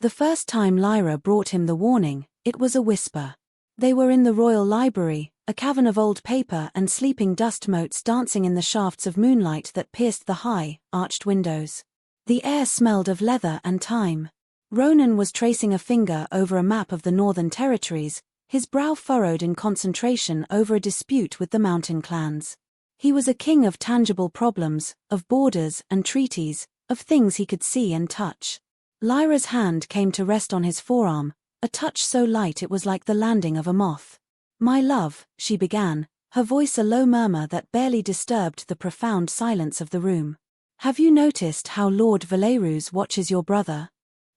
The first time Lyra brought him the warning, it was a whisper. They were in the royal library, a cavern of old paper and sleeping dust motes dancing in the shafts of moonlight that pierced the high, arched windows. The air smelled of leather and time. Ronan was tracing a finger over a map of the Northern Territories, his brow furrowed in concentration over a dispute with the mountain clans. He was a king of tangible problems, of borders and treaties, of things he could see and touch. Lyra's hand came to rest on his forearm, a touch so light it was like the landing of a moth. "My love," she began, her voice a low murmur that barely disturbed the profound silence of the room. "Have you noticed how Lord Valerus watches your brother?"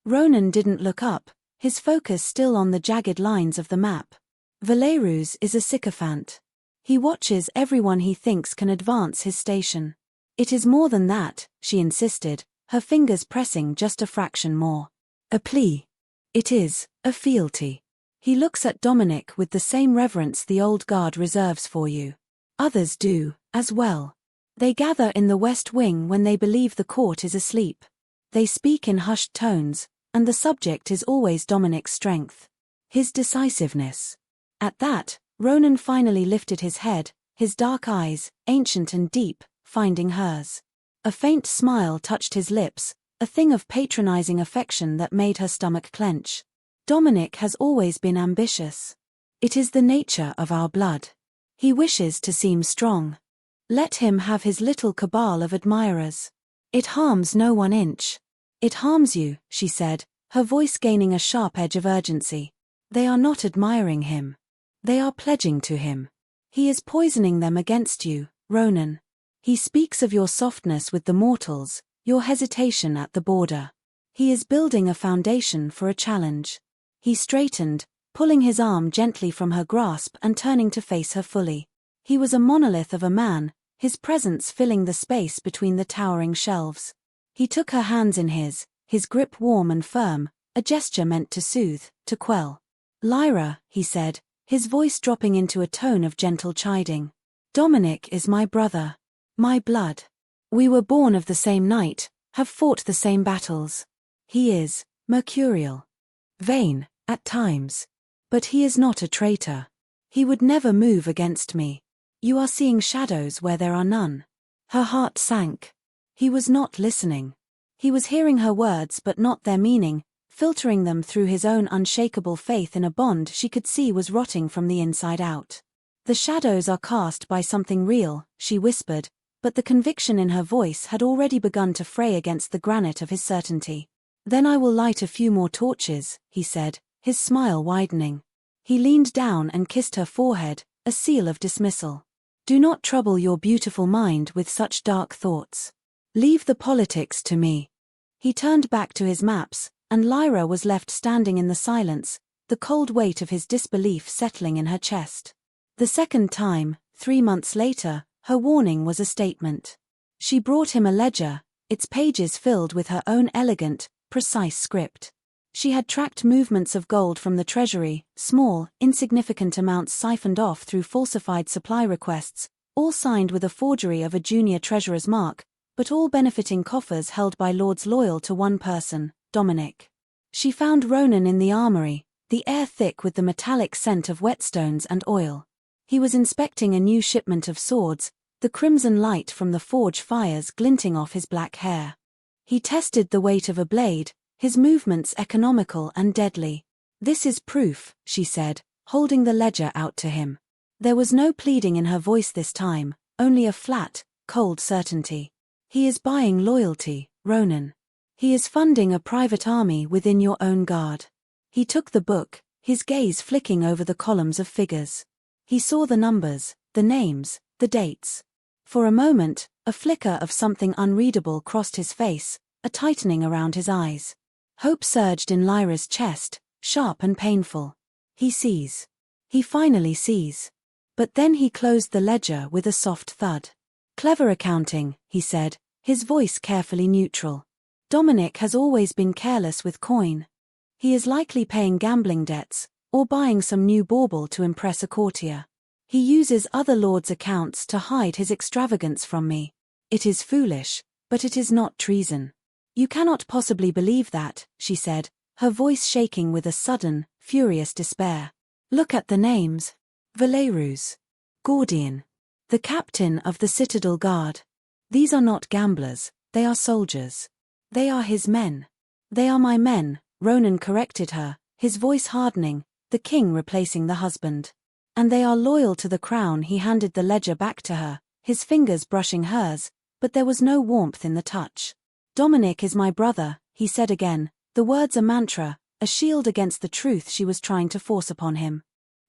Ronan didn't look up, his focus still on the jagged lines of the map. "Valerus is a sycophant. He watches everyone he thinks can advance his station." "It is more than that," she insisted, her fingers pressing just a fraction more. "A plea. It is a fealty. He looks at Dominic with the same reverence the old guard reserves for you. Others do, as well. They gather in the West Wing when they believe the court is asleep. They speak in hushed tones, and the subject is always Dominic's strength. His decisiveness." At that, Ronan finally lifted his head, his dark eyes, ancient and deep, finding hers. A faint smile touched his lips, a thing of patronizing affection that made her stomach clench. "Dominic has always been ambitious. It is the nature of our blood. He wishes to seem strong. Let him have his little cabal of admirers. It harms no 1 inch. It harms you," she said, her voice gaining a sharp edge of urgency. "They are not admiring him. They are pledging to him. He is poisoning them against you, Ronan. He speaks of your softness with the mortals, your hesitation at the border. He is building a foundation for a challenge." He straightened, pulling his arm gently from her grasp and turning to face her fully. He was a monolith of a man, his presence filling the space between the towering shelves. He took her hands in his grip warm and firm, a gesture meant to soothe, to quell. "Lyra," he said, his voice dropping into a tone of gentle chiding. "Dominic is my brother. My blood. We were born of the same night, have fought the same battles. He is mercurial. Vain, at times. But he is not a traitor. He would never move against me. You are seeing shadows where there are none." Her heart sank. He was not listening. He was hearing her words but not their meaning, filtering them through his own unshakable faith in a bond she could see was rotting from the inside out. "The shadows are cast by something real," she whispered, but the conviction in her voice had already begun to fray against the granite of his certainty. "Then I will light a few more torches," he said, his smile widening. He leaned down and kissed her forehead, a seal of dismissal. "Do not trouble your beautiful mind with such dark thoughts. Leave the politics to me." He turned back to his maps, and Lyra was left standing in the silence, the cold weight of his disbelief settling in her chest. The second time, 3 months later, her warning was a statement. She brought him a ledger, its pages filled with her own elegant, precise script. She had tracked movements of gold from the treasury, small, insignificant amounts siphoned off through falsified supply requests, all signed with a forgery of a junior treasurer's mark, but all benefiting coffers held by lords loyal to one person, Dominic. She found Ronan in the armory, the air thick with the metallic scent of whetstones and oil. He was inspecting a new shipment of swords, the crimson light from the forge fires glinting off his black hair. He tested the weight of a blade, his movements economical and deadly. "This is proof," she said, holding the ledger out to him. There was no pleading in her voice this time, only a flat, cold certainty. "He is buying loyalty, Ronan. He is funding a private army within your own guard." He took the book, his gaze flicking over the columns of figures. He saw the numbers, the names, the dates. For a moment, a flicker of something unreadable crossed his face, a tightening around his eyes. Hope surged in Lyra's chest, sharp and painful. He sees. He finally sees. But then he closed the ledger with a soft thud. "Clever accounting," he said, his voice carefully neutral. "Dominic has always been careless with coin. He is likely paying gambling debts, or buying some new bauble to impress a courtier. He uses other lords' accounts to hide his extravagance from me. It is foolish, but it is not treason." "You cannot possibly believe that," she said, her voice shaking with a sudden, furious despair. "Look at the names. Valerus. Gordian. The captain of the Citadel Guard. These are not gamblers, they are soldiers. They are his men. They are my men," Ronan corrected her, his voice hardening, the king replacing the husband. "And they are loyal to the crown." He handed the ledger back to her, his fingers brushing hers, but there was no warmth in the touch. "Dominic is my brother," he said again, the words a mantra, a shield against the truth she was trying to force upon him.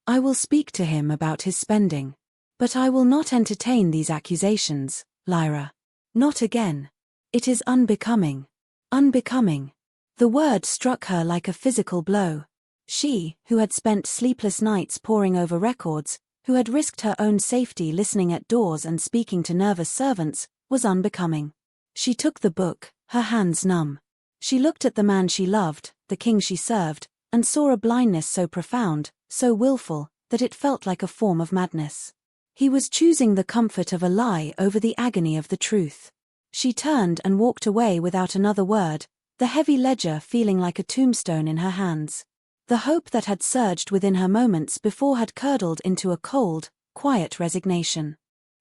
"I will speak to him about his spending. But I will not entertain these accusations, Lyra. Not again. It is unbecoming. Unbecoming." The word struck her like a physical blow. She, who had spent sleepless nights poring over records, who had risked her own safety listening at doors and speaking to nervous servants, was unbecoming. She took the book, her hands numb. She looked at the man she loved, the king she served, and saw a blindness so profound, so willful, that it felt like a form of madness. He was choosing the comfort of a lie over the agony of the truth. She turned and walked away without another word, the heavy ledger feeling like a tombstone in her hands. The hope that had surged within her moments before had curdled into a cold, quiet resignation.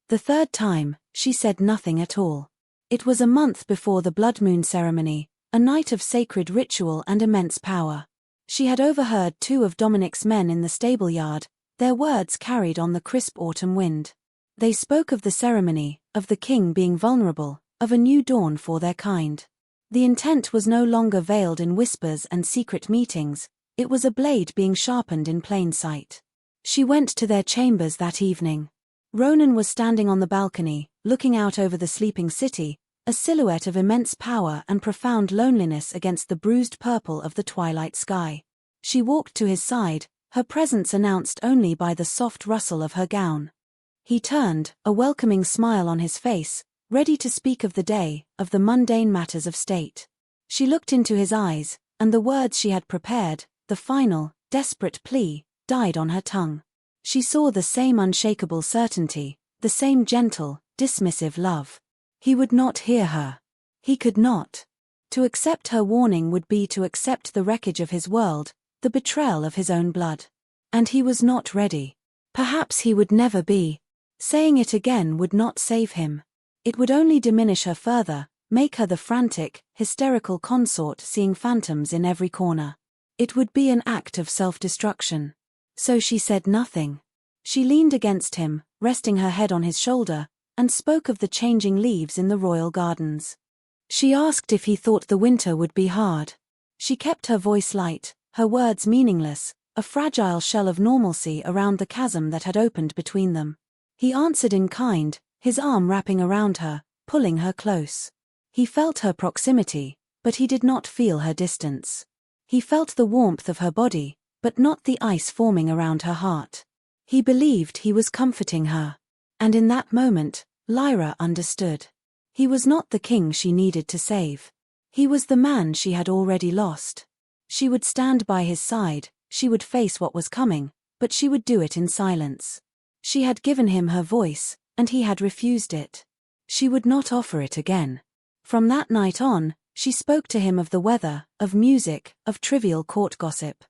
The third time, she said nothing at all. It was a month before the blood moon ceremony, a night of sacred ritual and immense power. She had overheard 2 of Dominic's men in the stable yard, their words carried on the crisp autumn wind. They spoke of the ceremony, of the king being vulnerable, of a new dawn for their kind. The intent was no longer veiled in whispers and secret meetings, it was a blade being sharpened in plain sight. She went to their chambers that evening. Ronan was standing on the balcony, looking out over the sleeping city, a silhouette of immense power and profound loneliness against the bruised purple of the twilight sky. She walked to his side, her presence announced only by the soft rustle of her gown. He turned, a welcoming smile on his face, ready to speak of the day, of the mundane matters of state. She looked into his eyes, and the words she had prepared, the final, desperate plea, died on her tongue. She saw the same unshakable certainty, the same gentle, dismissive love. He would not hear her. He could not. To accept her warning would be to accept the wreckage of his world, the betrayal of his own blood. And he was not ready. Perhaps he would never be. Saying it again would not save him. It would only diminish her further, make her the frantic, hysterical consort seeing phantoms in every corner. It would be an act of self-destruction. So she said nothing. She leaned against him, resting her head on his shoulder, and spoke of the changing leaves in the royal gardens. She asked if he thought the winter would be hard. She kept her voice light, her words meaningless, a fragile shell of normalcy around the chasm that had opened between them. He answered in kind, his arm wrapping around her, pulling her close. He felt her proximity, but he did not feel her distance. He felt the warmth of her body, but not the ice forming around her heart. He believed he was comforting her. And in that moment, Lyra understood. He was not the king she needed to save. He was the man she had already lost. She would stand by his side, she would face what was coming, but she would do it in silence. She had given him her voice, and he had refused it. She would not offer it again. From that night on, she spoke to him of the weather, of music, of trivial court gossip.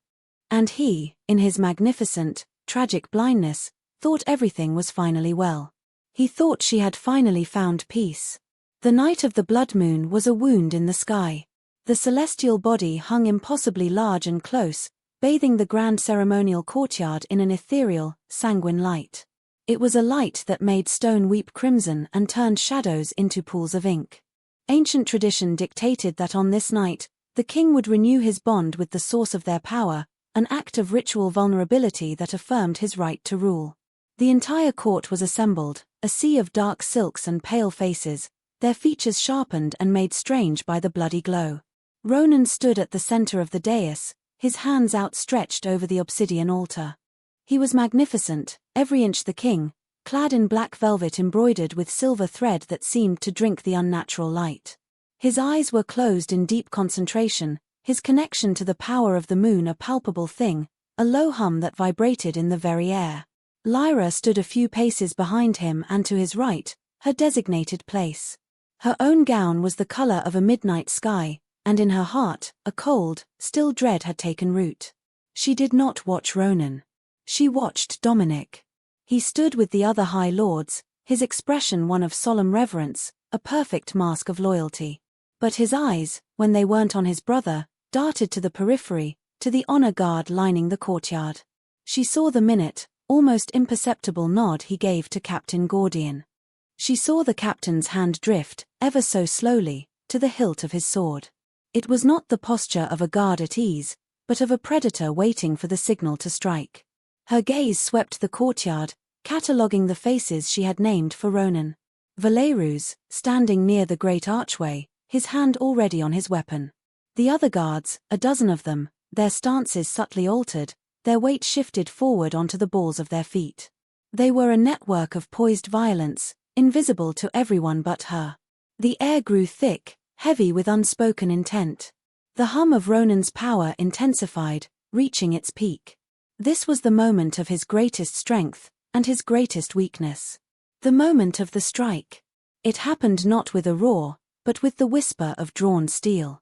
And he, in his magnificent, tragic blindness, thought everything was finally well. He thought she had finally found peace. The night of the blood moon was a wound in the sky. The celestial body hung impossibly large and close, bathing the grand ceremonial courtyard in an ethereal, sanguine light. It was a light that made stone weep crimson and turned shadows into pools of ink. Ancient tradition dictated that on this night, the king would renew his bond with the source of their power, an act of ritual vulnerability that affirmed his right to rule. The entire court was assembled, a sea of dark silks and pale faces, their features sharpened and made strange by the bloody glow. Ronan stood at the center of the dais, his hands outstretched over the obsidian altar. He was magnificent, every inch the king, clad in black velvet embroidered with silver thread that seemed to drink the unnatural light. His eyes were closed in deep concentration, his connection to the power of the moon a palpable thing, a low hum that vibrated in the very air. Lyra stood a few paces behind him and to his right, her designated place. Her own gown was the color of a midnight sky, and in her heart, a cold, still dread had taken root. She did not watch Ronan. She watched Dominic. He stood with the other High Lords, his expression one of solemn reverence, a perfect mask of loyalty. But his eyes, when they weren't on his brother, darted to the periphery, to the honor guard lining the courtyard. She saw the minute, almost imperceptible nod he gave to Captain Gordian. She saw the captain's hand drift, ever so slowly, to the hilt of his sword. It was not the posture of a guard at ease, but of a predator waiting for the signal to strike. Her gaze swept the courtyard, cataloguing the faces she had named for Ronan. Valerus, standing near the great archway, his hand already on his weapon. The other guards, a dozen of them, their stances subtly altered, their weight shifted forward onto the balls of their feet. They were a network of poised violence, invisible to everyone but her. The air grew thick, heavy with unspoken intent. The hum of Ronan's power intensified, reaching its peak. This was the moment of his greatest strength, and his greatest weakness. The moment of the strike. It happened not with a roar, but with the whisper of drawn steel.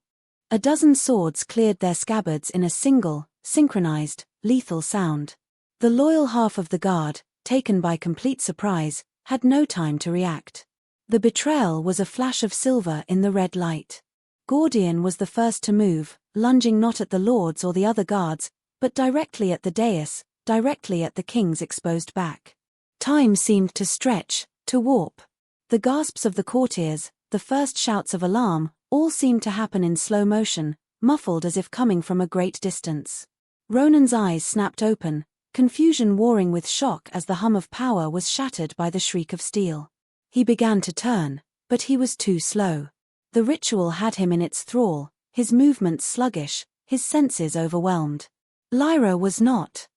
A dozen swords cleared their scabbards in a single, synchronized, lethal sound. The loyal half of the guard, taken by complete surprise, had no time to react. The betrayal was a flash of silver in the red light. Gordian was the first to move, lunging not at the lords or the other guards, but directly at the dais, directly at the king's exposed back. Time seemed to stretch, to warp. The gasps of the courtiers, the first shouts of alarm, all seemed to happen in slow motion, muffled as if coming from a great distance. Ronan's eyes snapped open, confusion warring with shock as the hum of power was shattered by the shriek of steel. He began to turn, but he was too slow. The ritual had him in its thrall, his movements sluggish, his senses overwhelmed. Lyra was not.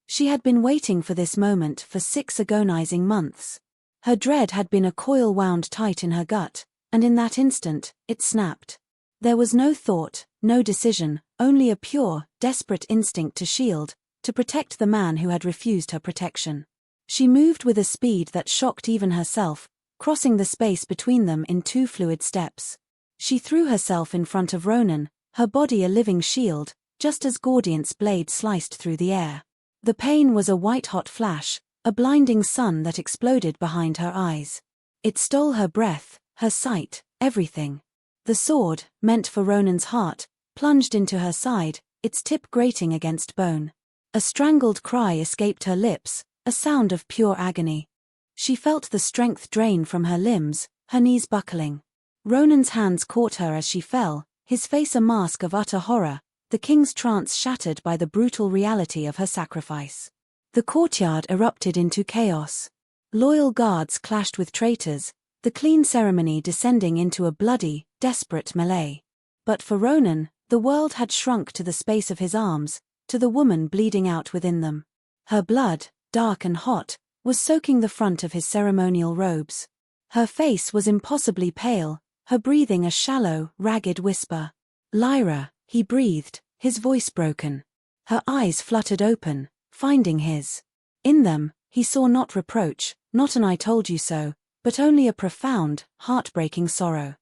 She had been waiting for this moment for 6 agonizing months. Her dread had been a coil wound tight in her gut, and in that instant, it snapped. There was no thought, no decision, only a pure, desperate instinct to shield, to protect the man who had refused her protection. She moved with a speed that shocked even herself, crossing the space between them in 2 fluid steps. She threw herself in front of Ronan, her body a living shield, just as Gordian's blade sliced through the air. The pain was a white-hot flash, a blinding sun that exploded behind her eyes. It stole her breath, her sight, everything. The sword, meant for Ronan's heart, plunged into her side, its tip grating against bone. A strangled cry escaped her lips, a sound of pure agony. She felt the strength drain from her limbs, her knees buckling. Ronan's hands caught her as she fell, his face a mask of utter horror, the king's trance shattered by the brutal reality of her sacrifice. The courtyard erupted into chaos. Loyal guards clashed with traitors, the clean ceremony descending into a bloody, desperate melee. But for Ronan, the world had shrunk to the space of his arms, to the woman bleeding out within them. Her blood, dark and hot, was soaking the front of his ceremonial robes. Her face was impossibly pale, her breathing a shallow, ragged whisper. "Lyra," he breathed, his voice broken. Her eyes fluttered open, finding his. In them, he saw not reproach, not an "I told you so," but only a profound, heartbreaking sorrow.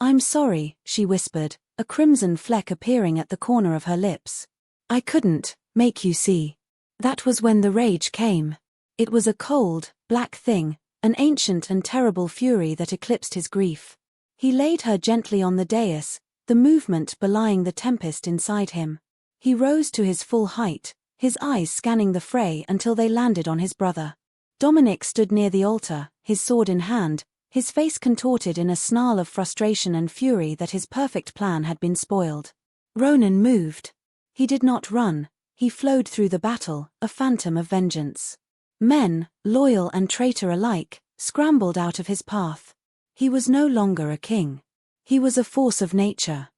"I'm sorry," she whispered, a crimson fleck appearing at the corner of her lips. "I couldn't make you see." That was when the rage came. It was a cold, black thing, an ancient and terrible fury that eclipsed his grief. He laid her gently on the dais, the movement belying the tempest inside him. He rose to his full height, his eyes scanning the fray until they landed on his brother. Dominic stood near the altar, his sword in hand, his face contorted in a snarl of frustration and fury that his perfect plan had been spoiled. Ronan moved. He did not run, he flowed through the battle, a phantom of vengeance. Men, loyal and traitor alike, scrambled out of his path. He was no longer a king. He was a force of nature.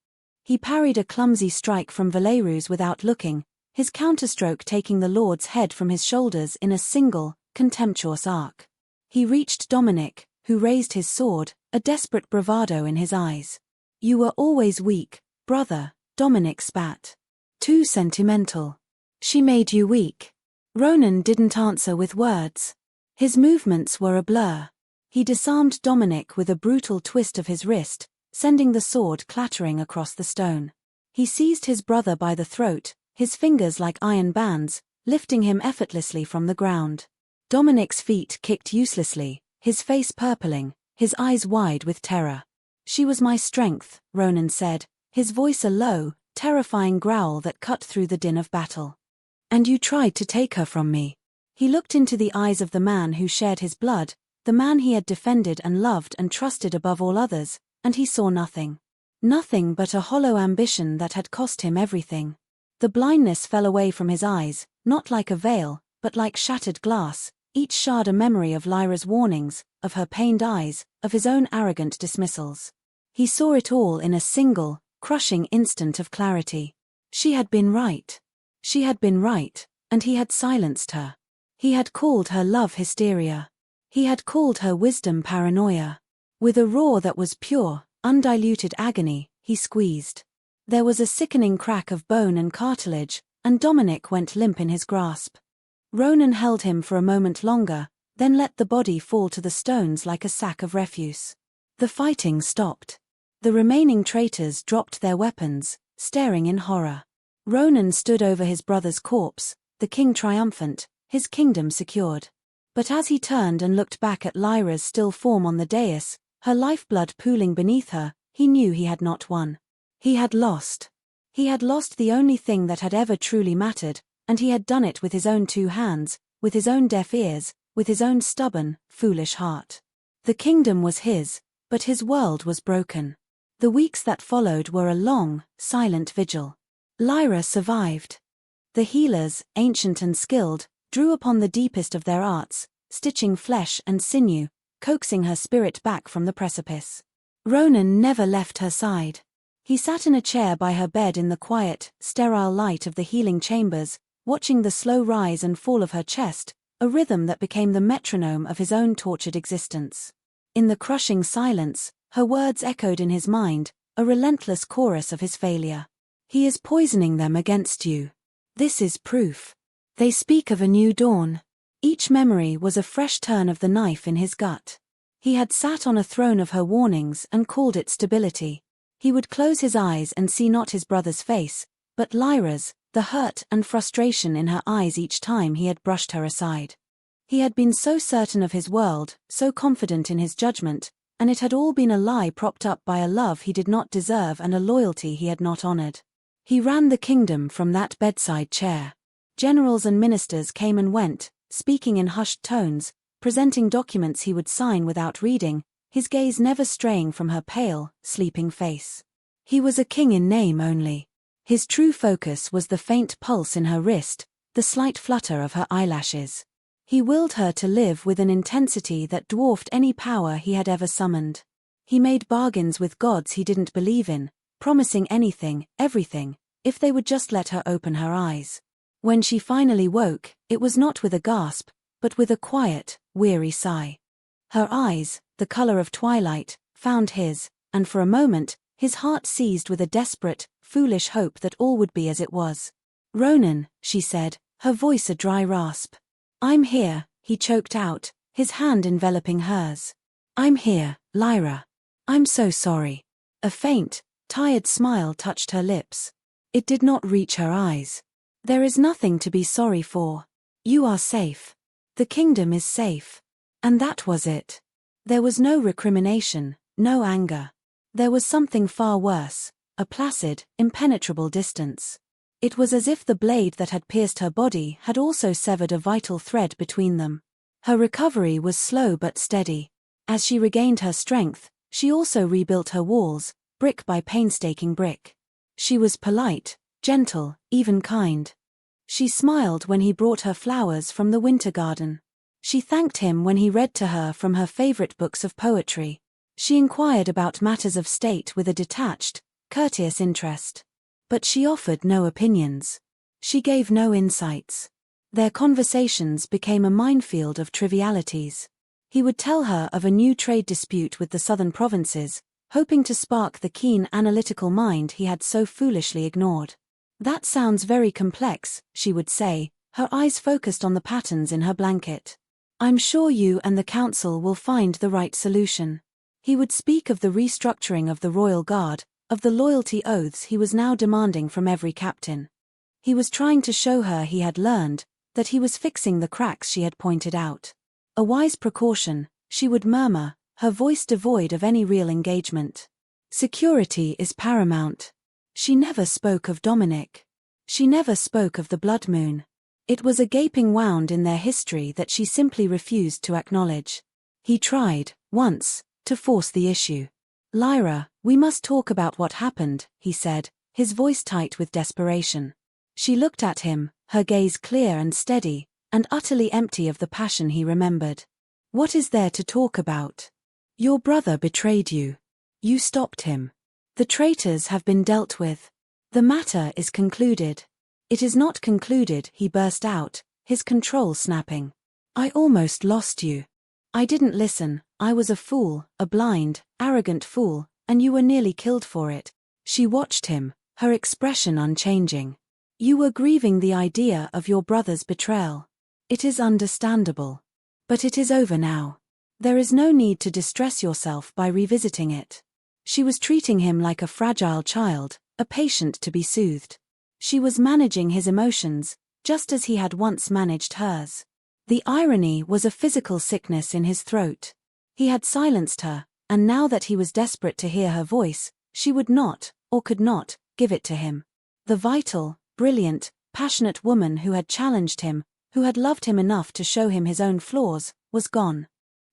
He parried a clumsy strike from Valerus without looking, his counterstroke taking the lord's head from his shoulders in a single, contemptuous arc. He reached Dominic, who raised his sword, a desperate bravado in his eyes. "You were always weak, brother," Dominic spat. "Too sentimental. She made you weak." Ronan didn't answer with words. His movements were a blur. He disarmed Dominic with a brutal twist of his wrist, sending the sword clattering across the stone. He seized his brother by the throat, his fingers like iron bands, lifting him effortlessly from the ground. Dominic's feet kicked uselessly, his face purpling, his eyes wide with terror. "She was my strength," Ronan said, his voice a low, terrifying growl that cut through the din of battle. "And you tried to take her from me." He looked into the eyes of the man who shared his blood, the man he had defended and loved and trusted above all others, and he saw nothing. Nothing but a hollow ambition that had cost him everything. The blindness fell away from his eyes, not like a veil, but like shattered glass, each shard a memory of Lyra's warnings, of her pained eyes, of his own arrogant dismissals. He saw it all in a single, crushing instant of clarity. She had been right. She had been right, and he had silenced her. He had called her love hysteria. He had called her wisdom paranoia. With a roar that was pure, undiluted agony, he squeezed. There was a sickening crack of bone and cartilage, and Dominic went limp in his grasp. Ronan held him for a moment longer, then let the body fall to the stones like a sack of refuse. The fighting stopped. The remaining traitors dropped their weapons, staring in horror. Ronan stood over his brother's corpse, the king triumphant, his kingdom secured. But as he turned and looked back at Lyra's still form on the dais, her lifeblood pooling beneath her, he knew he had not won. He had lost. He had lost the only thing that had ever truly mattered, and he had done it with his own two hands, with his own deaf ears, with his own stubborn, foolish heart. The kingdom was his, but his world was broken. The weeks that followed were a long, silent vigil. Lyra survived. The healers, ancient and skilled, drew upon the deepest of their arts, stitching flesh and sinew, coaxing her spirit back from the precipice. Ronan never left her side. He sat in a chair by her bed in the quiet, sterile light of the healing chambers, watching the slow rise and fall of her chest, a rhythm that became the metronome of his own tortured existence. In the crushing silence, her words echoed in his mind, a relentless chorus of his failure. "He is poisoning them against you. This is proof. They speak of a new dawn." Each memory was a fresh turn of the knife in his gut. He had sat on a throne of her warnings and called it stability. He would close his eyes and see not his brother's face, but Lyra's, the hurt and frustration in her eyes each time he had brushed her aside. He had been so certain of his world, so confident in his judgment, and it had all been a lie propped up by a love he did not deserve and a loyalty he had not honored. He ran the kingdom from that bedside chair. Generals and ministers came and went, speaking in hushed tones, presenting documents he would sign without reading, his gaze never straying from her pale, sleeping face. He was a king in name only. His true focus was the faint pulse in her wrist, the slight flutter of her eyelashes. He willed her to live with an intensity that dwarfed any power he had ever summoned. He made bargains with gods he didn't believe in, promising anything, everything, if they would just let her open her eyes. When she finally woke, it was not with a gasp, but with a quiet, weary sigh. Her eyes, the color of twilight, found his, and for a moment, his heart seized with a desperate, foolish hope that all would be as it was. "Ronan," she said, her voice a dry rasp. "I'm here," he choked out, his hand enveloping hers. "I'm here, Lyra. I'm so sorry." A faint, tired smile touched her lips. It did not reach her eyes. "There is nothing to be sorry for. You are safe. The kingdom is safe." And that was it. There was no recrimination, no anger. There was something far worse, a placid, impenetrable distance. It was as if the blade that had pierced her body had also severed a vital thread between them. Her recovery was slow but steady. As she regained her strength, she also rebuilt her walls, brick by painstaking brick. She was polite, gentle, even kind. She smiled when he brought her flowers from the winter garden. She thanked him when he read to her from her favorite books of poetry. She inquired about matters of state with a detached, courteous interest. But she offered no opinions. She gave no insights. Their conversations became a minefield of trivialities. He would tell her of a new trade dispute with the southern provinces, hoping to spark the keen analytical mind he had so foolishly ignored. "That sounds very complex," she would say, her eyes focused on the patterns in her blanket. "I'm sure you and the council will find the right solution." He would speak of the restructuring of the royal guard, of the loyalty oaths he was now demanding from every captain. He was trying to show her he had learned, that he was fixing the cracks she had pointed out. A wise precaution, she would murmur, her voice devoid of any real engagement. Security is paramount. She never spoke of Dominic. She never spoke of the blood moon. It was a gaping wound in their history that she simply refused to acknowledge. He tried, once, to force the issue. "Lyra, we must talk about what happened," he said, his voice tight with desperation. She looked at him, her gaze clear and steady, and utterly empty of the passion he remembered. "What is there to talk about? Your brother betrayed you. You stopped him. The traitors have been dealt with. The matter is concluded." "It is not concluded," he burst out, his control snapping. "I almost lost you. I didn't listen, I was a fool, a blind, arrogant fool, and you were nearly killed for it." She watched him, her expression unchanging. "You were grieving the idea of your brother's betrayal. It is understandable. But it is over now. There is no need to distress yourself by revisiting it." She was treating him like a fragile child, a patient to be soothed. She was managing his emotions, just as he had once managed hers. The irony was a physical sickness in his throat. He had silenced her, and now that he was desperate to hear her voice, she would not, or could not, give it to him. The vital, brilliant, passionate woman who had challenged him, who had loved him enough to show him his own flaws, was gone.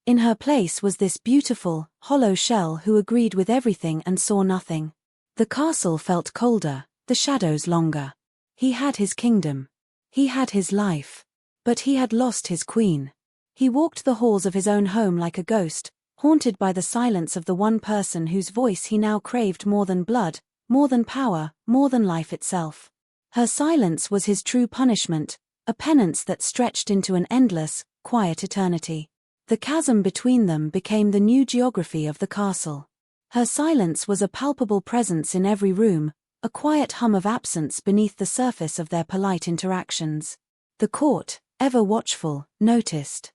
In her place was this beautiful, hollow shell who agreed with everything and saw nothing. The castle felt colder, the shadows longer. He had his kingdom. He had his life. But he had lost his queen. He walked the halls of his own home like a ghost, haunted by the silence of the one person whose voice he now craved more than blood, more than power, more than life itself. Her silence was his true punishment, a penance that stretched into an endless, quiet eternity. The chasm between them became the new geography of the castle. Her silence was a palpable presence in every room, a quiet hum of absence beneath the surface of their polite interactions. The court, ever watchful, noticed.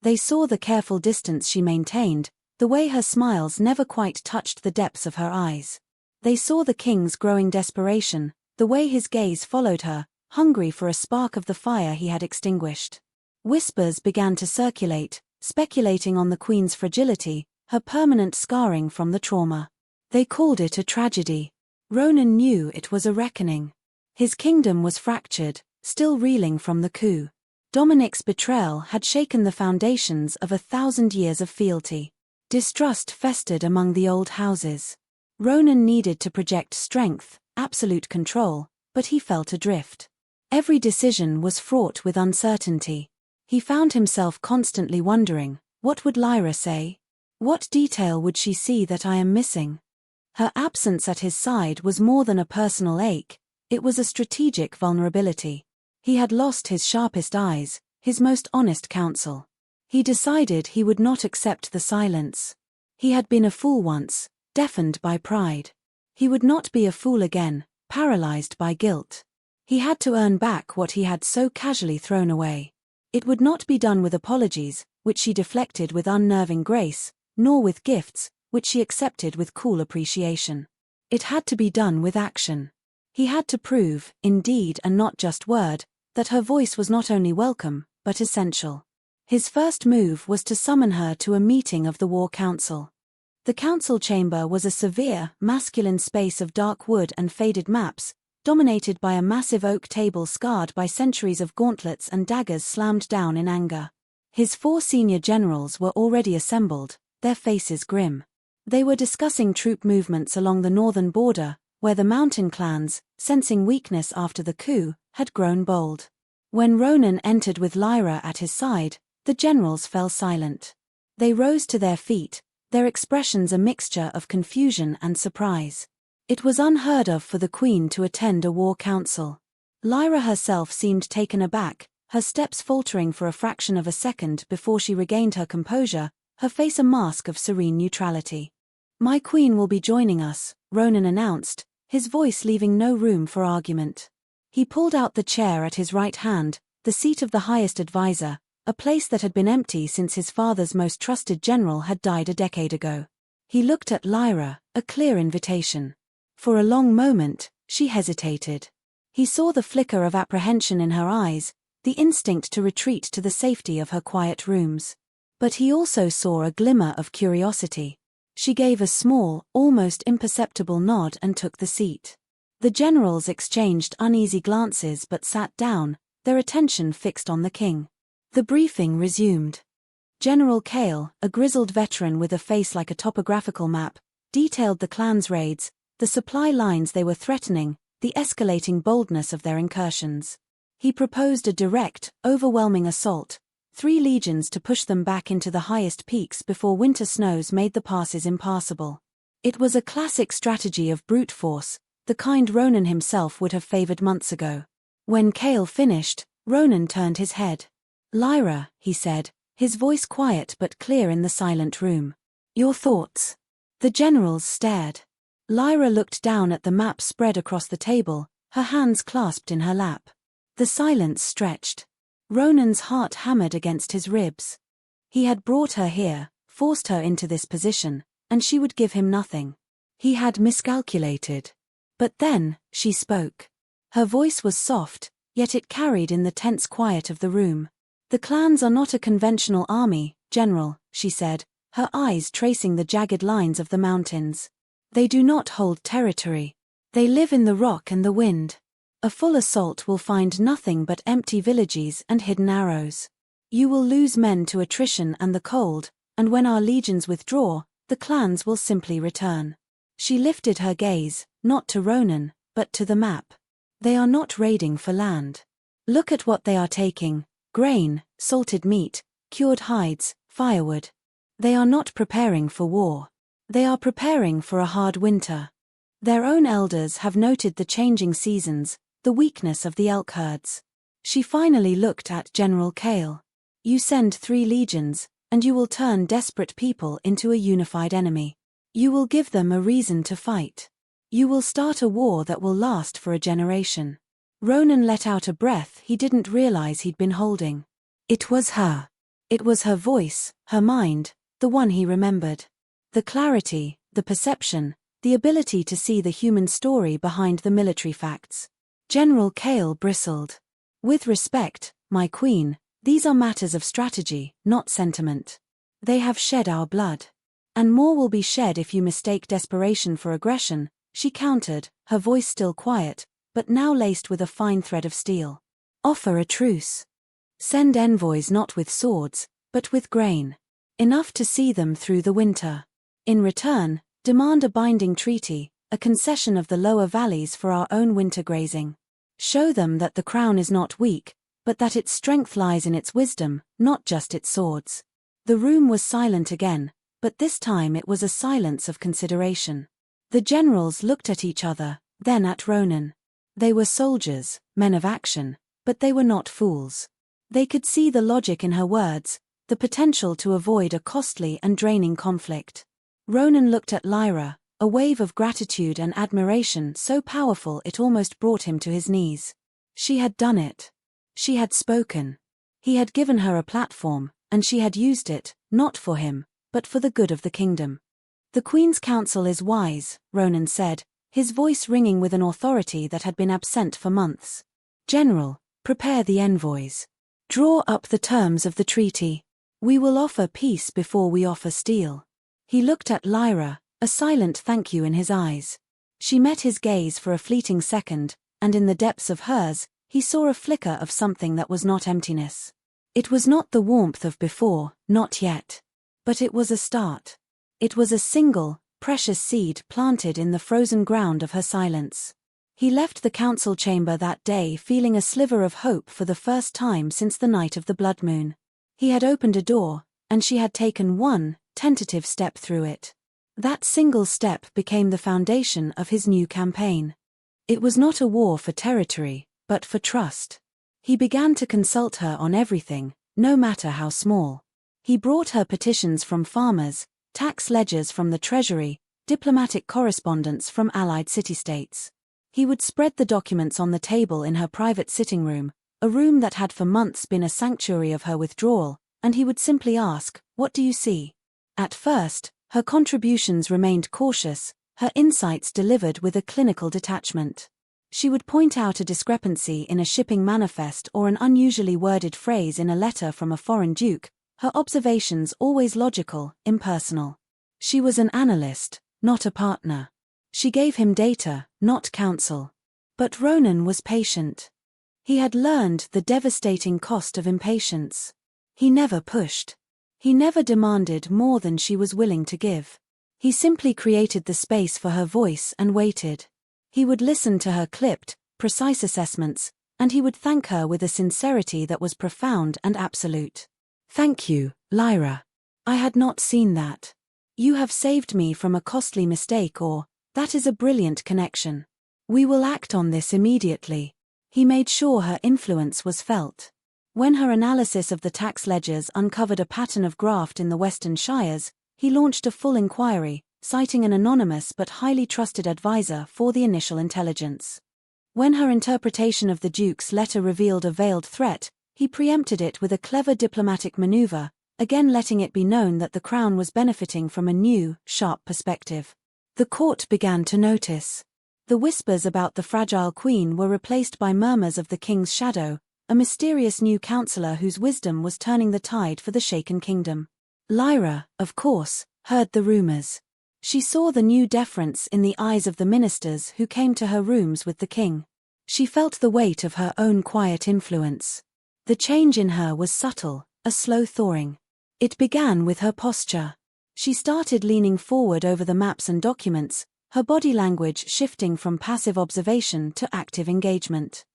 They saw the careful distance she maintained, the way her smiles never quite touched the depths of her eyes. They saw the king's growing desperation, the way his gaze followed her, hungry for a spark of the fire he had extinguished. Whispers began to circulate, speculating on the queen's fragility, her permanent scarring from the trauma. They called it a tragedy. Ronan knew it was a reckoning. His kingdom was fractured, still reeling from the coup. Dominic's betrayal had shaken the foundations of 1,000 years of fealty. Distrust festered among the old houses. Ronan needed to project strength, absolute control, but he felt adrift. Every decision was fraught with uncertainty. He found himself constantly wondering, what would Lyra say? What detail would she see that I am missing? Her absence at his side was more than a personal ache, it was a strategic vulnerability. He had lost his sharpest eyes, his most honest counsel. He decided he would not accept the silence. He had been a fool once, deafened by pride. He would not be a fool again, paralyzed by guilt. He had to earn back what he had so casually thrown away. It would not be done with apologies, which she deflected with unnerving grace, nor with gifts, which she accepted with cool appreciation. It had to be done with action. He had to prove, in deed and not just word, that her voice was not only welcome, but essential. His first move was to summon her to a meeting of the War Council. The council chamber was a severe, masculine space of dark wood and faded maps, dominated by a massive oak table scarred by centuries of gauntlets and daggers slammed down in anger. His 4 senior generals were already assembled, their faces grim. They were discussing troop movements along the northern border, where the mountain clans, sensing weakness after the coup, had grown bold. When Ronan entered with Lyra at his side, the generals fell silent. They rose to their feet, their expressions a mixture of confusion and surprise. It was unheard of for the queen to attend a war council. Lyra herself seemed taken aback, her steps faltering for a fraction of a second before she regained her composure, her face a mask of serene neutrality. "My queen will be joining us," Ronan announced, his voice leaving no room for argument. He pulled out the chair at his right hand, the seat of the highest advisor, a place that had been empty since his father's most trusted general had died a decade ago. He looked at Lyra, a clear invitation. For a long moment, she hesitated. He saw the flicker of apprehension in her eyes, the instinct to retreat to the safety of her quiet rooms. But he also saw a glimmer of curiosity. She gave a small, almost imperceptible nod and took the seat. The generals exchanged uneasy glances but sat down, their attention fixed on the king. The briefing resumed. General Kale, a grizzled veteran with a face like a topographical map, detailed the clan's raids, the supply lines they were threatening, the escalating boldness of their incursions. He proposed a direct, overwhelming assault, 3 legions to push them back into the highest peaks before winter snows made the passes impassable. It was a classic strategy of brute force, the kind Ronan himself would have favored months ago. When Kale finished, Ronan turned his head. "Lyra," he said, his voice quiet but clear in the silent room. "Your thoughts?" The generals stared. Lyra looked down at the map spread across the table, her hands clasped in her lap. The silence stretched. Ronan's heart hammered against his ribs. He had brought her here, forced her into this position, and she would give him nothing. He had miscalculated. But then, she spoke. Her voice was soft, yet it carried in the tense quiet of the room. "The clans are not a conventional army, General," she said, her eyes tracing the jagged lines of the mountains. "They do not hold territory. They live in the rock and the wind. A full assault will find nothing but empty villages and hidden arrows. You will lose men to attrition and the cold, and when our legions withdraw, the clans will simply return." She lifted her gaze, not to Ronan, but to the map. "They are not raiding for land. Look at what they are taking: grain, salted meat, cured hides, firewood. They are not preparing for war. They are preparing for a hard winter. Their own elders have noted the changing seasons, the weakness of the elk herds." She finally looked at General Kale. "You send 3 legions, and you will turn desperate people into a unified enemy. You will give them a reason to fight. You will start a war that will last for a generation." Ronan let out a breath he didn't realize he'd been holding. It was her. It was her voice, her mind, the one he remembered. The clarity, the perception, the ability to see the human story behind the military facts. General Kale bristled. "With respect, my queen, these are matters of strategy, not sentiment. They have shed our blood. And more will be shed if you mistake desperation for aggression," she countered, her voice still quiet, but now laced with a fine thread of steel. "Offer a truce. Send envoys not with swords, but with grain. Enough to see them through the winter. In return, demand a binding treaty, a concession of the lower valleys for our own winter grazing. Show them that the crown is not weak, but that its strength lies in its wisdom, not just its swords." The room was silent again, but this time it was a silence of consideration. The generals looked at each other, then at Ronan. They were soldiers, men of action, but they were not fools. They could see the logic in her words, the potential to avoid a costly and draining conflict. Ronan looked at Lyra, a wave of gratitude and admiration so powerful it almost brought him to his knees. She had done it. She had spoken. He had given her a platform, and she had used it, not for him, but for the good of the kingdom. "The Queen's counsel is wise," Ronan said, his voice ringing with an authority that had been absent for months. "General, prepare the envoys. Draw up the terms of the treaty. We will offer peace before we offer steel." He looked at Lyra, a silent thank you in his eyes. She met his gaze for a fleeting second, and in the depths of hers, he saw a flicker of something that was not emptiness. It was not the warmth of before, not yet. But it was a start. It was a single, precious seed planted in the frozen ground of her silence. He left the council chamber that day feeling a sliver of hope for the first time since the night of the blood moon. He had opened a door, and she had taken one tentative step through it. That single step became the foundation of his new campaign. It was not a war for territory, but for trust. He began to consult her on everything, no matter how small. He brought her petitions from farmers, tax ledgers from the treasury, diplomatic correspondence from allied city-states. He would spread the documents on the table in her private sitting room, a room that had for months been a sanctuary of her withdrawal, and he would simply ask, "What do you see?" At first, Her contributions remained cautious, her insights delivered with a clinical detachment. She would point out a discrepancy in a shipping manifest or an unusually worded phrase in a letter from a foreign duke, her observations always logical, impersonal. She was an analyst, not a partner. She gave him data, not counsel. But Ronan was patient. He had learned the devastating cost of impatience. He never pushed. He never demanded more than she was willing to give. He simply created the space for her voice and waited. He would listen to her clipped, precise assessments, and he would thank her with a sincerity that was profound and absolute. "Thank you, Lyra. I had not seen that. You have saved me from a costly mistake, or, that is a brilliant connection. We will act on this immediately." He made sure her influence was felt. When her analysis of the tax ledgers uncovered a pattern of graft in the Western Shires, he launched a full inquiry, citing an anonymous but highly trusted advisor for the initial intelligence. When her interpretation of the Duke's letter revealed a veiled threat, he preempted it with a clever diplomatic maneuver, again letting it be known that the Crown was benefiting from a new, sharp perspective. The court began to notice. The whispers about the fragile queen were replaced by murmurs of the king's shadow, a mysterious new counselor whose wisdom was turning the tide for the shaken kingdom. Lyra, of course, heard the rumors. She saw the new deference in the eyes of the ministers who came to her rooms with the king. She felt the weight of her own quiet influence. The change in her was subtle, a slow thawing. It began with her posture. She started leaning forward over the maps and documents, her body language shifting from passive observation to active engagement.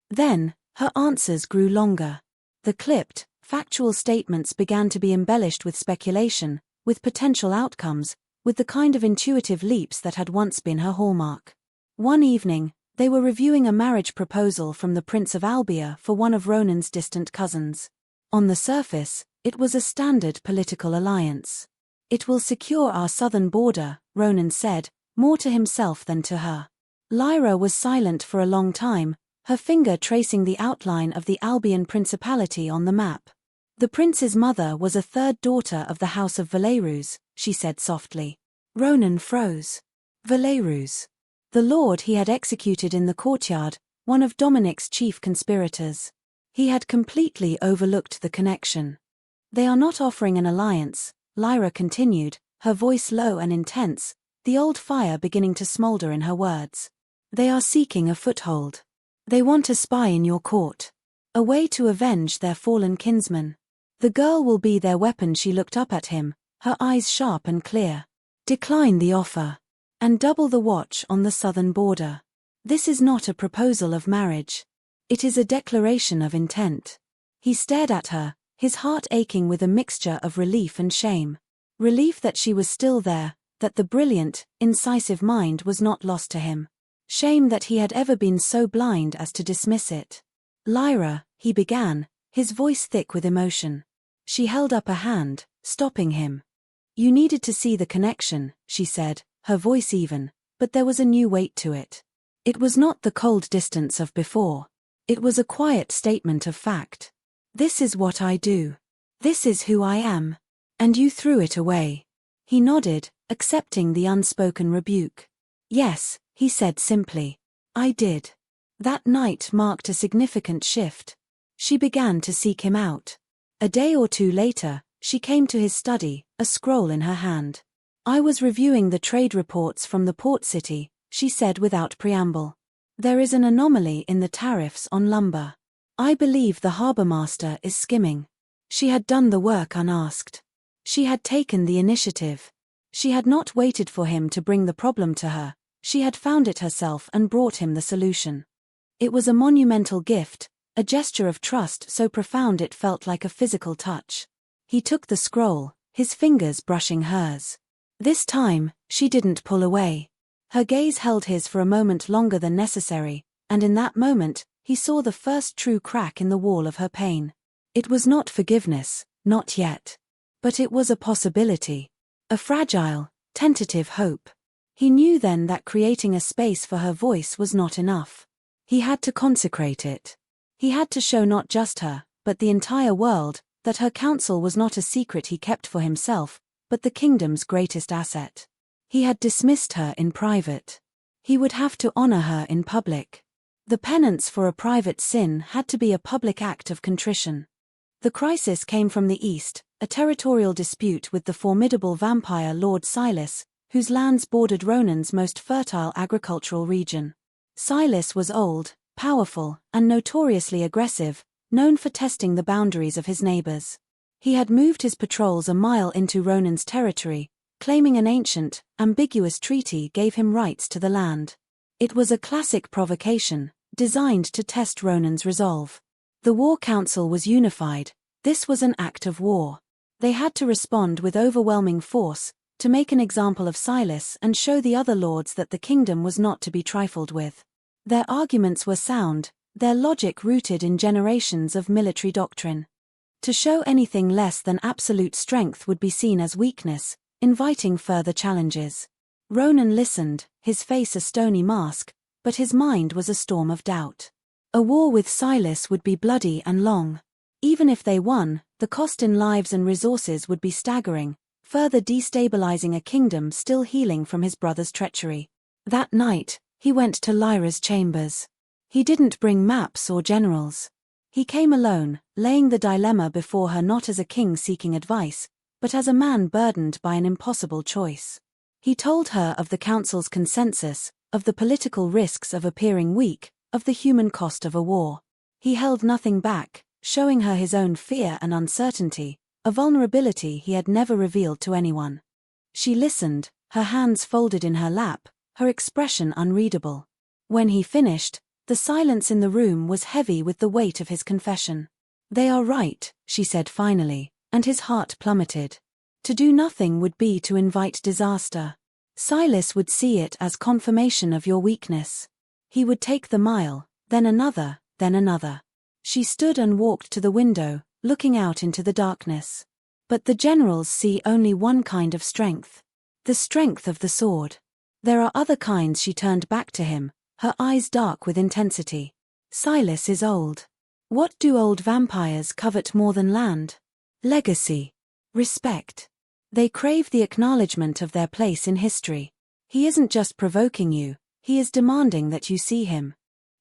Then, her answers grew longer. The clipped, factual statements began to be embellished with speculation, with potential outcomes, with the kind of intuitive leaps that had once been her hallmark. One evening, they were reviewing a marriage proposal from the Prince of Albia for one of Ronan's distant cousins. On the surface, it was a standard political alliance. "It will secure our southern border," Ronan said, more to himself than to her. Lyra was silent for a long time, her finger tracing the outline of the Albion Principality on the map. "The prince's mother was a third daughter of the House of Valerus," she said softly. Ronan froze. Valerus. The lord he had executed in the courtyard, one of Dominic's chief conspirators. He had completely overlooked the connection. "They are not offering an alliance," Lyra continued, her voice low and intense, the old fire beginning to smolder in her words. "They are seeking a foothold. They want a spy in your court. A way to avenge their fallen kinsman. The girl will be their weapon." She looked up at him, her eyes sharp and clear. "Decline the offer. And double the watch on the southern border. This is not a proposal of marriage. It is a declaration of intent." He stared at her, his heart aching with a mixture of relief and shame. Relief that she was still there, that the brilliant, incisive mind was not lost to him. Shame that he had ever been so blind as to dismiss it. "Lyra," he began, his voice thick with emotion. She held up a hand, stopping him. "You needed to see the connection," she said, her voice even, but there was a new weight to it. It was not the cold distance of before. It was a quiet statement of fact. "This is what I do. This is who I am. And you threw it away." He nodded, accepting the unspoken rebuke. "Yes," he said simply. "I did." That night marked a significant shift. She began to seek him out. A day or two later, she came to his study, a scroll in her hand. "I was reviewing the trade reports from the port city," she said without preamble. "There is an anomaly in the tariffs on lumber. I believe the harbor master is skimming." She had done the work unasked. She had taken the initiative. She had not waited for him to bring the problem to her, she had found it herself and brought him the solution. It was a monumental gift, a gesture of trust so profound it felt like a physical touch. He took the scroll, his fingers brushing hers. This time, she didn't pull away. Her gaze held his for a moment longer than necessary, and in that moment, he saw the first true crack in the wall of her pain. It was not forgiveness, not yet. But it was a possibility. A fragile, tentative hope. He knew then that creating a space for her voice was not enough. He had to consecrate it. He had to show not just her, but the entire world, that her counsel was not a secret he kept for himself, but the kingdom's greatest asset. He had dismissed her in private. He would have to honor her in public. The penance for a private sin had to be a public act of contrition. The crisis came from the east, a territorial dispute with the formidable vampire Lord Silas, whose lands bordered Ronan's most fertile agricultural region. Silas was old, powerful, and notoriously aggressive, known for testing the boundaries of his neighbors. He had moved his patrols a mile into Ronan's territory, claiming an ancient, ambiguous treaty gave him rights to the land. It was a classic provocation, designed to test Ronan's resolve. The War Council was unified. This was an act of war. They had to respond with overwhelming force, to make an example of Silas and show the other lords that the kingdom was not to be trifled with. Their arguments were sound, their logic rooted in generations of military doctrine. To show anything less than absolute strength would be seen as weakness, inviting further challenges. Ronan listened, his face a stony mask, but his mind was a storm of doubt. A war with Silas would be bloody and long. Even if they won, the cost in lives and resources would be staggering, further destabilizing a kingdom still healing from his brother's treachery. That night, he went to Lyra's chambers. He didn't bring maps or generals. He came alone, laying the dilemma before her not as a king seeking advice, but as a man burdened by an impossible choice. He told her of the council's consensus, of the political risks of appearing weak, of the human cost of a war. He held nothing back, showing her his own fear and uncertainty, a vulnerability he had never revealed to anyone. She listened, her hands folded in her lap, her expression unreadable. When he finished, the silence in the room was heavy with the weight of his confession. "They are right," she said finally, and his heart plummeted. To do nothing would be to invite disaster. Silas would see it as confirmation of your weakness. He would take the mile, then another, then another. She stood and walked to the window, looking out into the darkness. But the generals see only one kind of strength. The strength of the sword. There are other kinds. She turned back to him, her eyes dark with intensity. Silas is old. What do old vampires covet more than land? Legacy. Respect. They crave the acknowledgement of their place in history. He isn't just provoking you, he is demanding that you see him.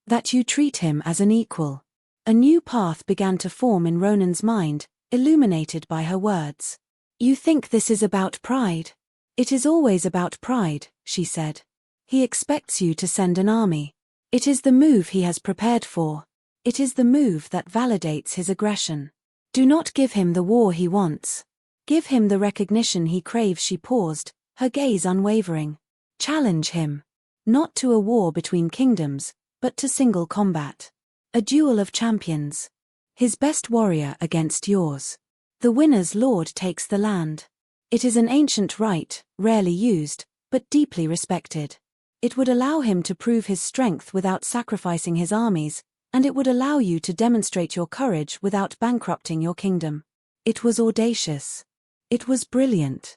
That you treat him as an equal. A new path began to form in Ronan's mind, illuminated by her words. "You think this is about pride? It is always about pride," she said. "He expects you to send an army. It is the move he has prepared for. It is the move that validates his aggression. Do not give him the war he wants. Give him the recognition he craves." She paused, her gaze unwavering. "Challenge him. Not to a war between kingdoms, but to single combat. A duel of champions. His best warrior against yours. The winner's lord takes the land. It is an ancient right, rarely used, but deeply respected. It would allow him to prove his strength without sacrificing his armies, and it would allow you to demonstrate your courage without bankrupting your kingdom." It was audacious. It was brilliant.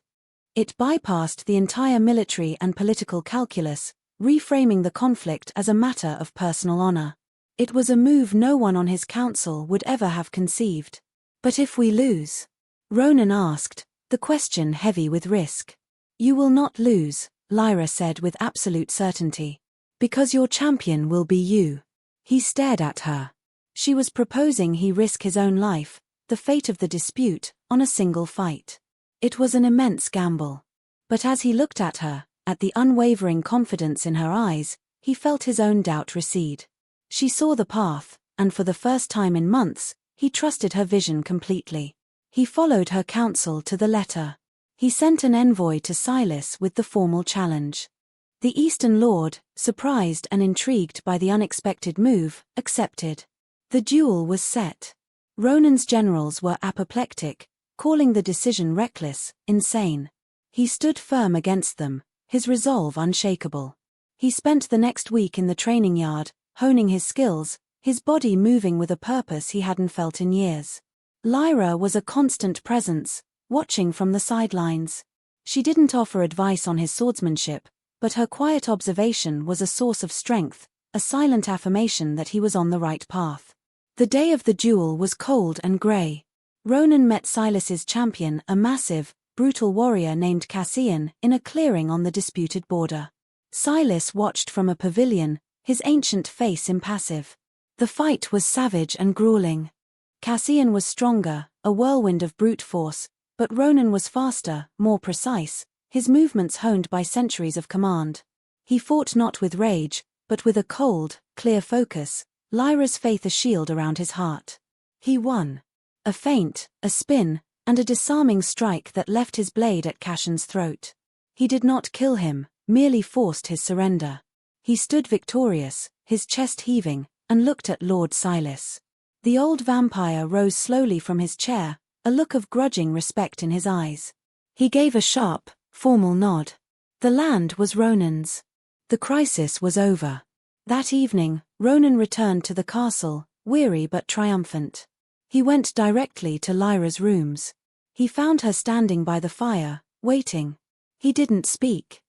It bypassed the entire military and political calculus, reframing the conflict as a matter of personal honor. It was a move no one on his council would ever have conceived. "But if we lose?" Ronan asked, the question heavy with risk. "You will not lose," Lyra said with absolute certainty. "Because your champion will be you." He stared at her. She was proposing he risk his own life, the fate of the dispute, on a single fight. It was an immense gamble. But as he looked at her, at the unwavering confidence in her eyes, he felt his own doubt recede. She saw the path, and for the first time in months, he trusted her vision completely. He followed her counsel to the letter. He sent an envoy to Silas with the formal challenge. The Eastern Lord, surprised and intrigued by the unexpected move, accepted. The duel was set. Ronan's generals were apoplectic, calling the decision reckless, insane. He stood firm against them, his resolve unshakable. He spent the next week in the training yard, honing his skills, his body moving with a purpose he hadn't felt in years. Lyra was a constant presence, watching from the sidelines. She didn't offer advice on his swordsmanship, but her quiet observation was a source of strength, a silent affirmation that he was on the right path. The day of the duel was cold and grey. Ronan met Silas's champion, a massive, brutal warrior named Cassian, in a clearing on the disputed border. Silas watched from a pavilion, his ancient face impassive. The fight was savage and grueling. Cassian was stronger, a whirlwind of brute force, but Ronan was faster, more precise, his movements honed by centuries of command. He fought not with rage, but with a cold, clear focus, Lyra's faith a shield around his heart. He won. A feint, a spin, and a disarming strike that left his blade at Cassian's throat. He did not kill him, merely forced his surrender. He stood victorious, his chest heaving, and looked at Lord Silas. The old vampire rose slowly from his chair, a look of grudging respect in his eyes. He gave a sharp, formal nod. The land was Ronan's. The crisis was over. That evening, Ronan returned to the castle, weary but triumphant. He went directly to Lyra's rooms. He found her standing by the fire, waiting. He didn't speak.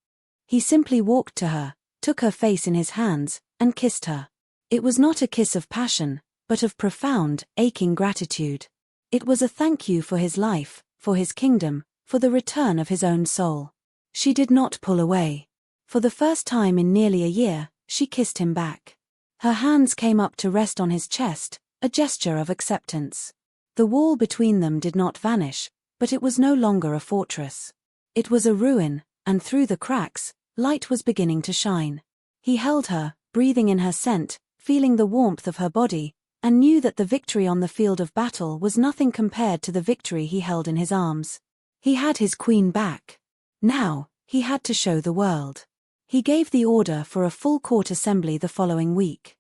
He simply walked to her, took her face in his hands, and kissed her. It was not a kiss of passion, but of profound, aching gratitude. It was a thank you for his life, for his kingdom, for the return of his own soul. She did not pull away. For the first time in nearly a year, she kissed him back. Her hands came up to rest on his chest, a gesture of acceptance. The wall between them did not vanish, but it was no longer a fortress. It was a ruin, and through the cracks, light was beginning to shine. He held her, breathing in her scent, feeling the warmth of her body, and knew that the victory on the field of battle was nothing compared to the victory he held in his arms. He had his queen back. Now, he had to show the world. He gave the order for a full court assembly the following week.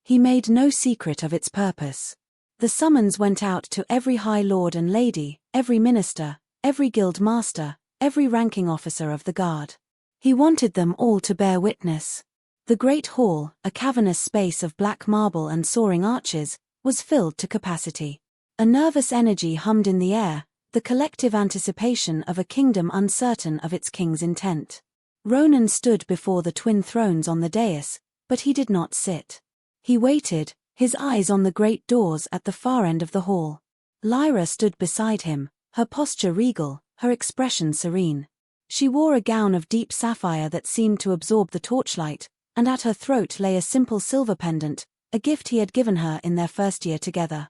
He made no secret of its purpose. The summons went out to every high lord and lady, every minister, every guild master, every ranking officer of the guard. He wanted them all to bear witness. The great hall, a cavernous space of black marble and soaring arches, was filled to capacity. A nervous energy hummed in the air, the collective anticipation of a kingdom uncertain of its king's intent. Ronan stood before the twin thrones on the dais, but he did not sit. He waited, his eyes on the great doors at the far end of the hall. Lyra stood beside him, her posture regal, her expression serene. She wore a gown of deep sapphire that seemed to absorb the torchlight, and at her throat lay a simple silver pendant, a gift he had given her in their first year together.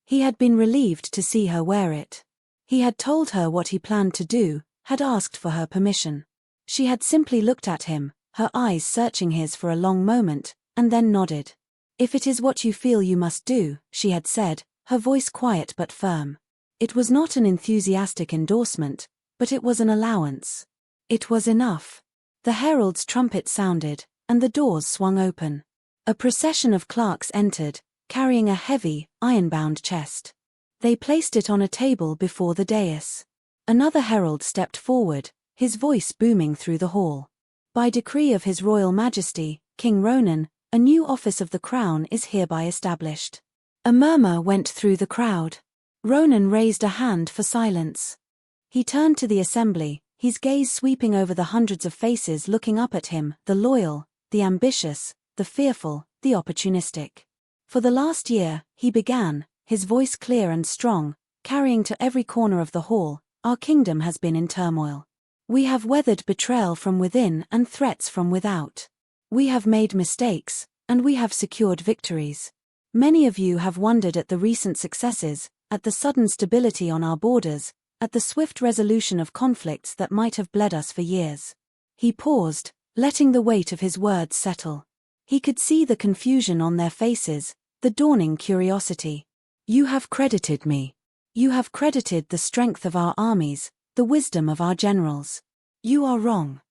He had been relieved to see her wear it. He had told her what he planned to do, had asked for her permission. She had simply looked at him, her eyes searching his for a long moment, and then nodded. "If it is what you feel you must do," she had said, her voice quiet but firm. It was not an enthusiastic endorsement, but it was an allowance. It was enough. The herald's trumpet sounded, and the doors swung open. A procession of clerks entered, carrying a heavy, iron-bound chest. They placed it on a table before the dais. Another herald stepped forward, his voice booming through the hall. "By decree of His Royal Majesty, King Ronan, a new office of the crown is hereby established." A murmur went through the crowd. Ronan raised a hand for silence. He turned to the assembly, his gaze sweeping over the hundreds of faces looking up at him, the loyal, the ambitious, the fearful, the opportunistic. For the last year, he began, his voice clear and strong, carrying to every corner of the hall, "Our kingdom has been in turmoil. We have weathered betrayal from within and threats from without. We have made mistakes, and we have secured victories. Many of you have wondered at the recent successes, at the sudden stability on our borders, at the swift resolution of conflicts that might have bled us for years." He paused, letting the weight of his words settle. He could see the confusion on their faces, the dawning curiosity. "You have credited me. You have credited the strength of our armies, the wisdom of our generals. You are wrong."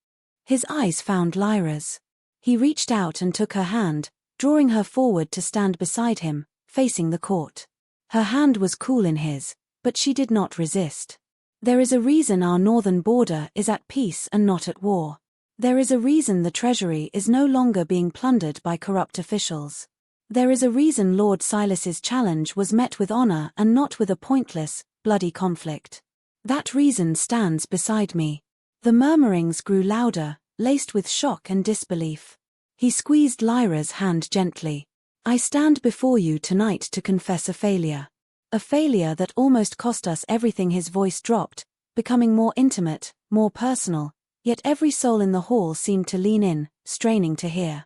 His eyes found Lyra's. He reached out and took her hand, drawing her forward to stand beside him, facing the court. Her hand was cool in his, but she did not resist. "There is a reason our northern border is at peace and not at war. There is a reason the treasury is no longer being plundered by corrupt officials. There is a reason Lord Silas's challenge was met with honor and not with a pointless, bloody conflict. That reason stands beside me." The murmurings grew louder, laced with shock and disbelief. He squeezed Lyra's hand gently. "I stand before you tonight to confess a failure. A failure that almost cost us everything." His voice dropped, becoming more intimate, more personal, yet every soul in the hall seemed to lean in, straining to hear.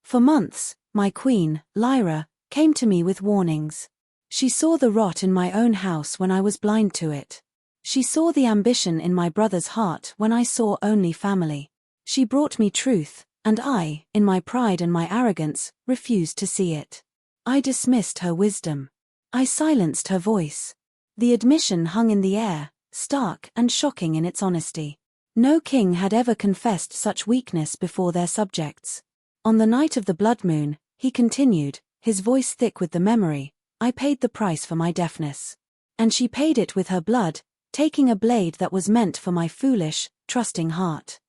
For months, my queen, Lyra, came to me with warnings. She saw the rot in my own house when I was blind to it. She saw the ambition in my brother's heart when I saw only family. She brought me truth, and I, in my pride and my arrogance, refused to see it. I dismissed her wisdom. I silenced her voice. The admission hung in the air, stark and shocking in its honesty. No king had ever confessed such weakness before their subjects. On the night of the blood moon, he continued, his voice thick with the memory, I paid the price for my deafness. And she paid it with her blood, taking a blade that was meant for my foolish, trusting heart.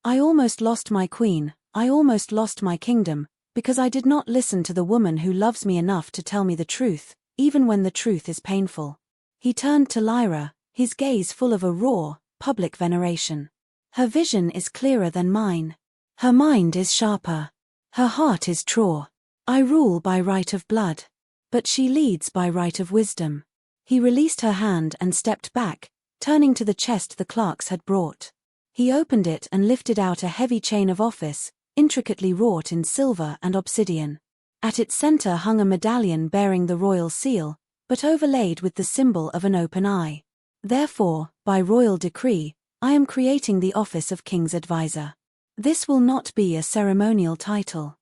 I almost lost my queen, I almost lost my kingdom, because I did not listen to the woman who loves me enough to tell me the truth, even when the truth is painful. He turned to Lyra, his gaze full of a raw, public veneration. Her vision is clearer than mine. Her mind is sharper. Her heart is true. I rule by right of blood. But she leads by right of wisdom. He released her hand and stepped back, turning to the chest the clerks had brought. He opened it and lifted out a heavy chain of office, intricately wrought in silver and obsidian. At its center hung a medallion bearing the royal seal, but overlaid with the symbol of an open eye. Therefore, by royal decree, I am creating the office of King's Advisor. This will not be a ceremonial title.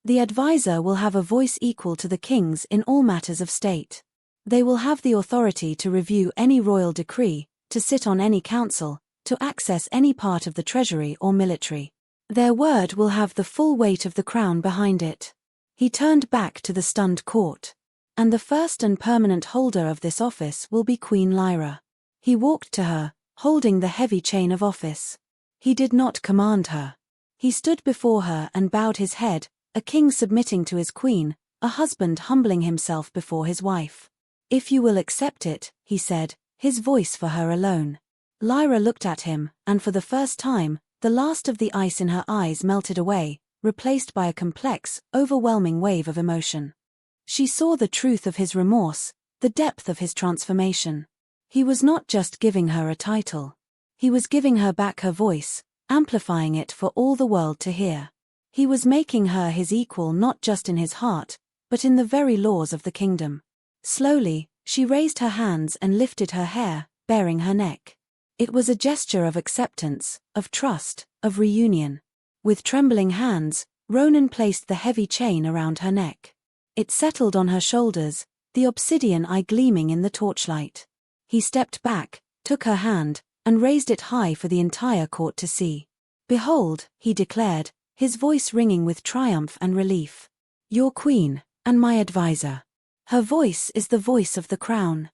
The advisor will have a voice equal to the king's in all matters of state. They will have the authority to review any royal decree, to sit on any council, to access any part of the treasury or military. Their word will have the full weight of the crown behind it. He turned back to the stunned court. And the first and permanent holder of this office will be Queen Lyra. He walked to her, holding the heavy chain of office. He did not command her. He stood before her and bowed his head, a king submitting to his queen, a husband humbling himself before his wife. If you will accept it, he said, his voice for her alone. Lyra looked at him, and for the first time, the last of the ice in her eyes melted away, replaced by a complex, overwhelming wave of emotion. She saw the truth of his remorse, the depth of his transformation. He was not just giving her a title. He was giving her back her voice, amplifying it for all the world to hear. He was making her his equal not just in his heart, but in the very laws of the kingdom. Slowly, she raised her hands and lifted her hair, baring her neck. It was a gesture of acceptance, of trust, of reunion. With trembling hands, Ronan placed the heavy chain around her neck. It settled on her shoulders, the obsidian eye gleaming in the torchlight. He stepped back, took her hand, and raised it high for the entire court to see. Behold, he declared, his voice ringing with triumph and relief. Your queen, and my advisor. Her voice is the voice of the crown.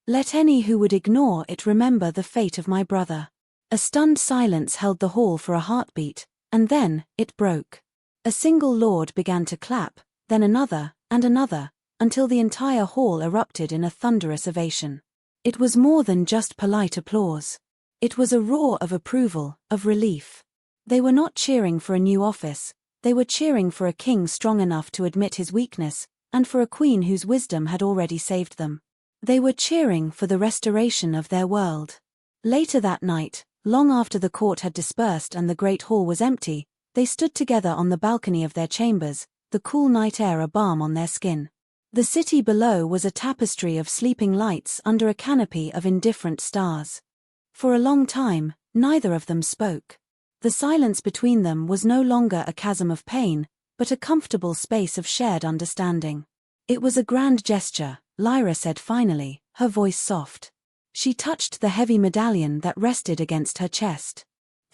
Let any who would ignore it remember the fate of my brother. A stunned silence held the hall for a heartbeat, and then, it broke. A single lord began to clap, then another, and another, until the entire hall erupted in a thunderous ovation. It was more than just polite applause. It was a roar of approval, of relief. They were not cheering for a new office, they were cheering for a king strong enough to admit his weakness, and for a queen whose wisdom had already saved them. They were cheering for the restoration of their world. Later that night, long after the court had dispersed and the great hall was empty, they stood together on the balcony of their chambers, the cool night air a balm on their skin. The city below was a tapestry of sleeping lights under a canopy of indifferent stars. For a long time, neither of them spoke. The silence between them was no longer a chasm of pain, but a comfortable space of shared understanding. It was a grand gesture, Lyra said finally, her voice soft. She touched the heavy medallion that rested against her chest.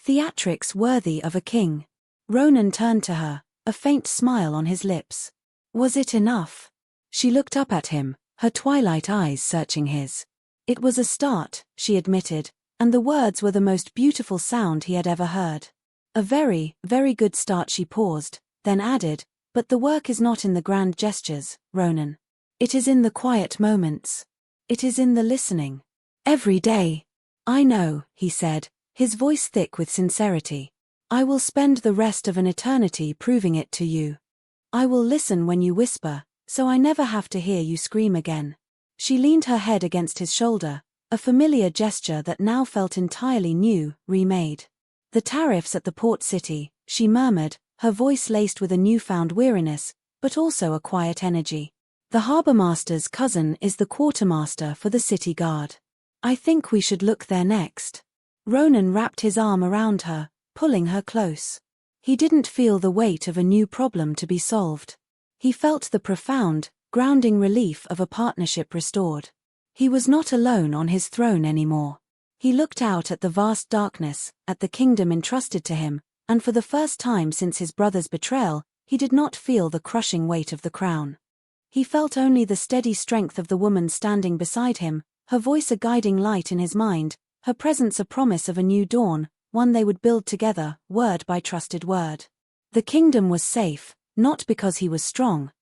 Theatrics worthy of a king. Ronan turned to her, a faint smile on his lips. Was it enough? She looked up at him, her twilight eyes searching his. It was a start, she admitted, and the words were the most beautiful sound he had ever heard. A very, very good start. She paused, then added, but the work is not in the grand gestures, Ronan. It is in the quiet moments. It is in the listening. Every day. I know, he said, his voice thick with sincerity. I will spend the rest of an eternity proving it to you. I will listen when you whisper, so I never have to hear you scream again. She leaned her head against his shoulder, A familiar gesture that now felt entirely new, remade. The tariffs at the port city, she murmured, her voice laced with a newfound weariness, but also a quiet energy. The harbormaster's cousin is the quartermaster for the city guard. I think we should look there next. Ronan wrapped his arm around her, pulling her close. He didn't feel the weight of a new problem to be solved. He felt the profound, grounding relief of a partnership restored. He was not alone on his throne anymore. He looked out at the vast darkness, at the kingdom entrusted to him, and for the first time since his brother's betrayal, he did not feel the crushing weight of the crown. He felt only the steady strength of the woman standing beside him, her voice a guiding light in his mind, her presence a promise of a new dawn, one they would build together, word by trusted word. The kingdom was safe, not because he was strong,